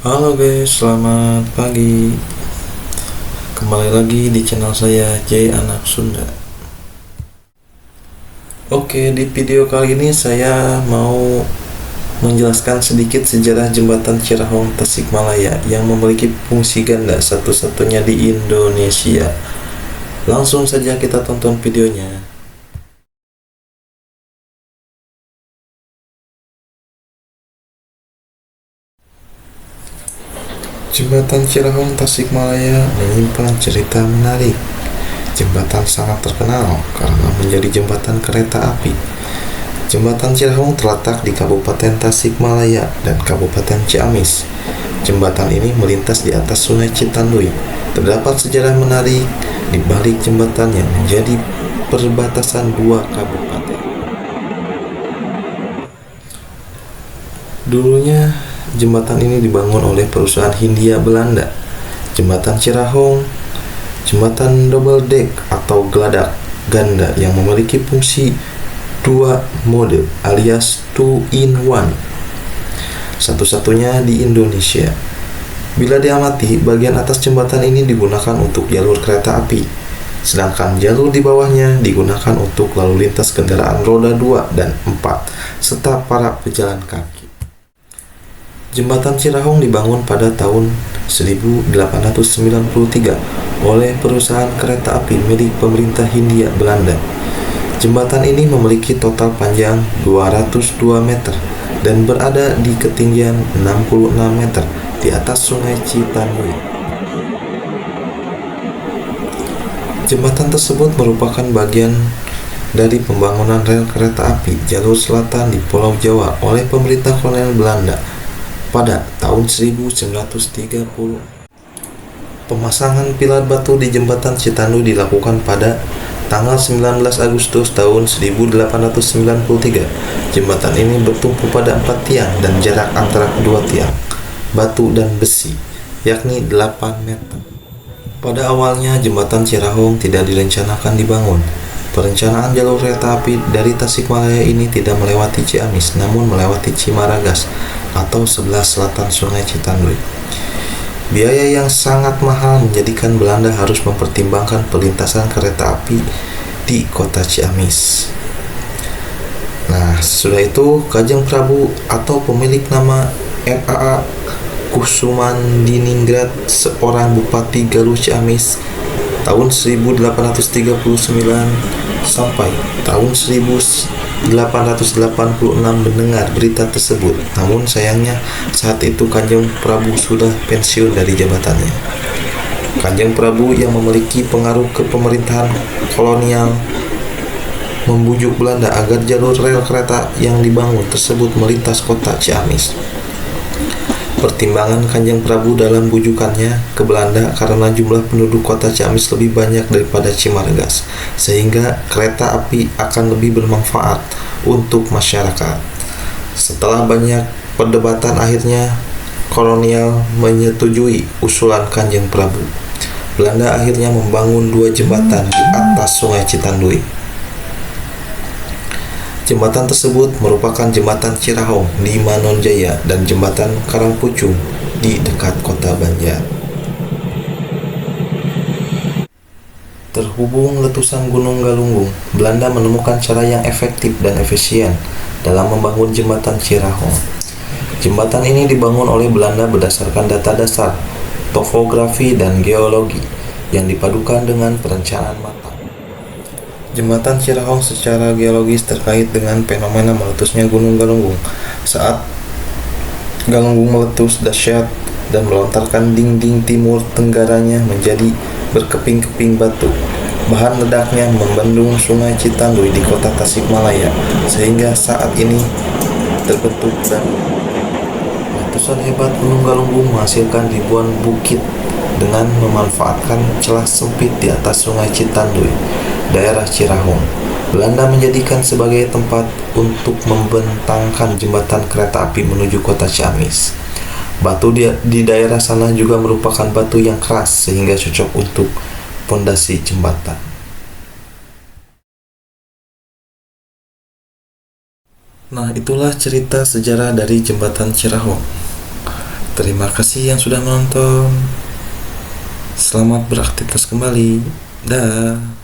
Halo guys, selamat pagi. Kembali lagi di channel saya J Anak Sunda. Oke, di video kali ini saya mau menjelaskan sedikit sejarah jembatan Cirahong Tasikmalaya yang memiliki fungsi ganda satu-satunya di Indonesia. Langsung saja kita tonton videonya. Jembatan Cirahong Tasikmalaya menyimpan cerita menarik. Jembatan sangat terkenal karena menjadi jembatan kereta api. Jembatan Cirahong terletak di Kabupaten Tasikmalaya dan Kabupaten Ciamis. Jembatan ini melintas di atas Sungai Citandui. Terdapat sejarah menarik di balik jembatan yang menjadi perbatasan dua kabupaten. Dulunya, jembatan ini dibangun oleh perusahaan Hindia Belanda. Jembatan Cirahong, jembatan double deck atau geladak ganda yang memiliki fungsi dua mode alias 2 in 1, satu-satunya di Indonesia. Bila diamati, bagian atas jembatan ini digunakan untuk jalur kereta api, sedangkan jalur di bawahnya digunakan untuk lalu lintas kendaraan roda 2 dan 4 serta para pejalan kaki. Jembatan Cirahong dibangun pada tahun 1893 oleh perusahaan kereta api milik pemerintah Hindia Belanda. Jembatan ini memiliki total panjang 202 meter dan berada di ketinggian 66 meter di atas Sungai Citandui. Jembatan tersebut merupakan bagian dari pembangunan rel kereta api jalur selatan di Pulau Jawa oleh pemerintah kolonial Belanda pada tahun 1930. Pemasangan pilar batu di jembatan Citandui dilakukan pada tanggal 19 Agustus tahun 1893. Jembatan ini bertumpu pada 4 tiang dan jarak antara kedua tiang, batu dan besi, yakni 8 meter. Pada awalnya jembatan Cirahong tidak direncanakan dibangun. Perencanaan jalur kereta api dari Tasikmalaya ini tidak melewati Ciamis, namun melewati Cimaragas atau sebelah selatan Sungai Citandui. Biaya yang sangat mahal menjadikan Belanda harus mempertimbangkan perlintasan kereta api di kota Ciamis. Nah, sesudah itu Kanjeng Prabu atau pemilik nama R.A.A. Kusumandiningrat, seorang bupati Galuh Ciamis tahun 1839 sampai tahun 1886 mendengar berita tersebut. Namun sayangnya saat itu Kanjeng Prabu sudah pensiun dari jabatannya. Kanjeng Prabu yang memiliki pengaruh ke pemerintahan kolonial membujuk Belanda agar jalur rel kereta yang dibangun tersebut melintas kota Ciamis. Pertimbangan Kanjeng Prabu dalam bujukannya ke Belanda karena jumlah penduduk kota Ciamis lebih banyak daripada Cimaragas, sehingga kereta api akan lebih bermanfaat untuk masyarakat. Setelah banyak perdebatan, akhirnya kolonial menyetujui usulan Kanjeng Prabu. Belanda akhirnya membangun 2 jembatan di atas Sungai Citandui. Jembatan tersebut merupakan jembatan Cirahong di Manonjaya dan jembatan Karangpucung di dekat kota Banjar. Terhubung letusan Gunung Galunggung, Belanda menemukan cara yang efektif dan efisien dalam membangun jembatan Cirahong. Jembatan ini dibangun oleh Belanda berdasarkan data dasar, topografi dan geologi yang dipadukan dengan perencanaan matang. Jembatan Cirahong secara geologis terkait dengan fenomena meletusnya Gunung Galunggung. Saat Galunggung meletus dahsyat dan melontarkan dinding timur tenggaranya menjadi berkeping-keping batu. Bahan ledaknya membendung Sungai Citandui di kota Tasikmalaya, sehingga saat ini terbentuk dan letusan hebat Gunung Galunggung menghasilkan ribuan bukit dengan memanfaatkan celah sempit di atas Sungai Citandui, daerah Cirahong. Belanda menjadikan sebagai tempat untuk membentangkan jembatan kereta api menuju kota Ciamis. Batu di daerah sana juga merupakan batu yang keras sehingga cocok untuk fondasi jembatan. Nah, itulah cerita sejarah dari jembatan Cirahong. Terima kasih yang sudah menonton. Selamat beraktivitas kembali. Dah.